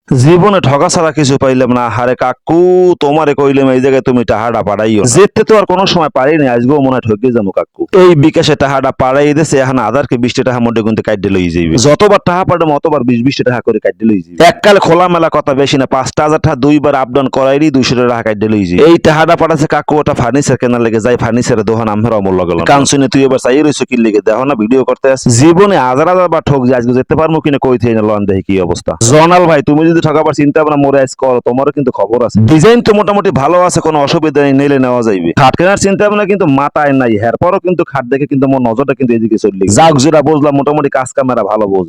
জীবনে ঠকা ছাড়া কিছু পাইলাম না। হারে কাকু, তোমারে কইলাম এই জায়গায় তুমি টাহাটা পাঠাইও, যেতে তো আর কোনো সময় পারিনি, আজকেও মনে হয় ঠকে যাবো কাকু। এই বিকাশে টাহাটা পাঠাই দিয়েছে, এখন আধারকে 20 টাকা মধ্যে কিন্তু কাটতে লই যাইবে। যতবার টাহা পাঠাম অতবার 20 টাকা করে কাটতে লই যাইবে। এককালে খোলামেলা কথা বেশি না, 5,000 টাকা দুইবার আপ ডাউন করাইলি 200 টাকা কাটতে লই যাইবে। এই টাহাটা পাঠাচ্ছে কাকু, ওটা ফার্নিচার কেনার লেগে যাই, ফার্নিচারের দোকান আমার অমূল্য গেল। কানসুনে তুই এবার চাই রইছো কি লেগে, দেখো না ভিডিও করতে আছে। জীবনে হাজার বার ঠক যে আজকে যেতে পারবো কিনা কই থেকে লন দেখি কি অবস্থা। জনাল ভাই, তুমি যদি ঠকাবার চিন্তা ভাবনা মোরে আজ করো, তোমারও কিন্তু খবর আছে। ডিজাইন তো মোটামুটি ভালো আছে, কোনো অসুবিধা নেই, নিলে নেওয়া যাইবে। খাট কেনার চিন্তা ভাবনা কিন্তু মাথায় নাই, এরপরও কিন্তু খাট দেখে কিন্তু মোর নজরটা কিন্তু এদিকে চলে গেছে। যাক, যেটা বুঝলাম মোটামুটি কাজ কামেরা ভালো বুঝ।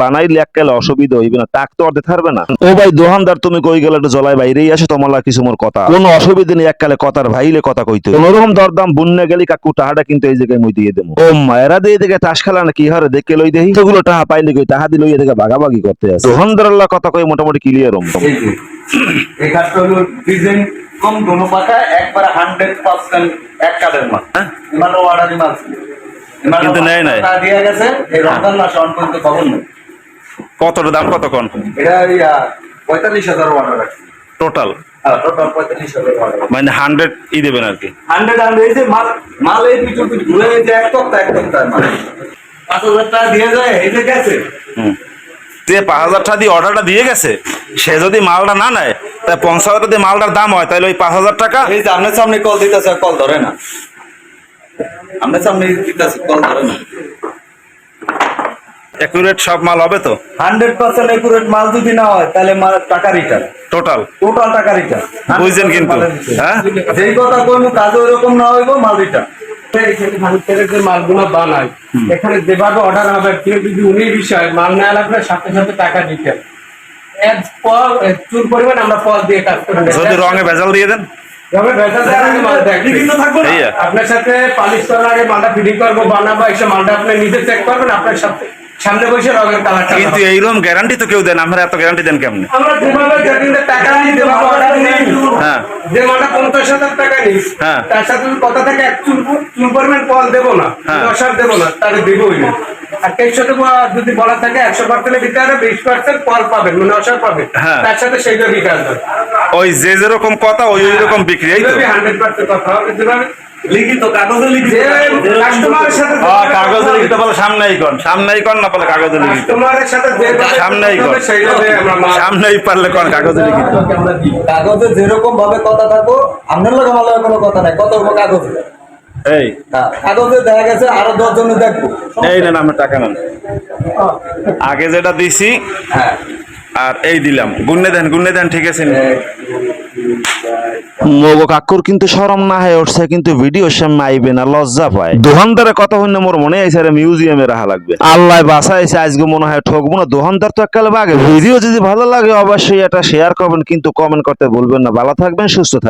বানাইলে এককালে অসুবিধা হইবে না, টাক তো আর দিতে পারবে না। ও ভাই দোকানদার, তুমি কই গেলে একটু জলাই বাইরেই আসে, তোমার লাগে কিছু মোর কথা কোনো অসুবিধা নেই, এককালে কথার ভাইলে কথা কইতে কোনোরকম দরদাম বুননে গেলি কাকু টাহাটা কিন্তু এই জায়গায় মুই দিয়ে দেবো। ও মায়েরা দিয়ে দিকে তাস খেলা না কি হারে দেখে লই দেই, সেগুলো টাহা পাইলে কই টাহা দিলে এদিকে ভাগাভাগি করতে আছে। দোকানদার কথা কই মোটামুটি ক্লিয়ার হম। এই কাজটা হলো ডিজাইন কম, দোনো পাতা একবারে 100% এক কাঠের মাল। এমানো অর্ডারি মাল ছিল, কিন্তু নেয় নাই। দিয়ে গেছে এই রমজান মাসে অন পর্যন্ত খবর নেই। কতটা দাম কত কোন? এটা 45,000 অর্ডার আছে টোটাল। টোটাল 45,000 অর্ডার, মানে 100 ই দেবেন আর কি। 100 এই যে মাল এই পিছু পিছু ঘুরে যে এক সপ্তাহ মাল 5,000 টাকা দিয়ে যায়, এই যে গেছে। যে 5,000 টাকা দিয়ে অর্ডারটা দিয়ে গেছে, সে যদি মালটা না নেয়, তাই 50,000 দিয়ে মালটার দাম হয়, তাহলে ওই 5,000 টাকা এই যে আপনার সামনে কল দিতেছে, কল ধরে না। আপনার সামনে দিতেছে, কল ধরে না। একুরেট সব মাল হবে তো? 100% একুরেট মাল যদি না হয় তাহলে মাল টাকা রিটার্ন, টোটাল টাকা রিটার্ন। বুঝছেন কিন্তু, হ্যাঁ যেই কথা কইবো কাজও এরকম না হইবো, মাল রিটার্ন। যে মালগুলো বানায় এখানে যেভাবে অর্ডার হবে, কেউ যদি উনি বিষয় মাল নেওয়া লাগবে সাথে সাথে টাকা দিতে চুল পরিমাণ আমরা পজ দিয়ে কাজ করে দেব। যদি রঙে ভেজাল দিয়ে দেন, আপনার সাথে পালিশ করার আগে মালটা ফিটিং করবো, বানাবো, এসে মালটা আপনি নিজে চেক করবেন, আপনার সাথে সামনে বসে রঙের কালারটা। কিন্তু এইরকম গ্যারান্টি তো কেউ দেন, আমরা এত গ্যারান্টি দেন কেমনে? আমরা যেভাবে যেদিনটা টাকা নিই, যেভাবে অর্ডার নিই, হ্যাঁ যে মালটা 50,000 টাকা নিস, হ্যাঁ, তার সাথে কথা থেকে এক চুল পরিমাণ ফল দেবো না, দশার দেবো না, তাহলে দেবোই না। আর এর সাথে যদি বলা থাকে 100% দিতে হবে, 20% ফল পাবেন, মানে অসার পাবেন, তার সাথে সেইটা রিটার্ন দেবে। ওই যে যেরকম কথা ওই রকম বিক্রি, এই তো 100% কথা হবে। যেভাবে লিখিত কাগজে লিখিত, কাস্টমারের সাথে কাগজে লিখিত বলে সামনেই কন না বলে কাগজে লিখিত, কাস্টমারের সাথে যে সামনেই কন, সেইভাবে আমরা সামনেই পারলে কোন কাগজে লিখিত। আমরা দিই। কাগজে যেরকম ভাবে কথা থাকবো, আপনার লোক আমার লোক কোনো কথা নাই, কত হবো কাগজে। এই কাগজে দেখা গেছে আরো 10 জনে দেখবো। এই নেন আমার টাকা নেন, আগে যেটা দিছি হ্যাঁ, আর এই দিলাম, গুণে দেন ঠিক আছে। মগো কাকুর কিন্তু শরম না হয়ে উঠছে, কিন্তু ভিডিওর সামনে আইবে না, লজ্জা পায়। দোকানদারের কথা হইলে মোর মনে আইছে রে মিউজিয়ামে রাখা লাগবে। আল্লাহ বাঁচাইছে, আজকে মনে হয় ঠকবো না। দোকানদার তো এককালে বাগে। ভিডিও যদি ভালো লাগে অবশ্যই এটা শেয়ার করবেন, কিন্তু কমেন্ট করতে ভুলবেন না। ভালো থাকবেন, সুস্থ থাকবেন।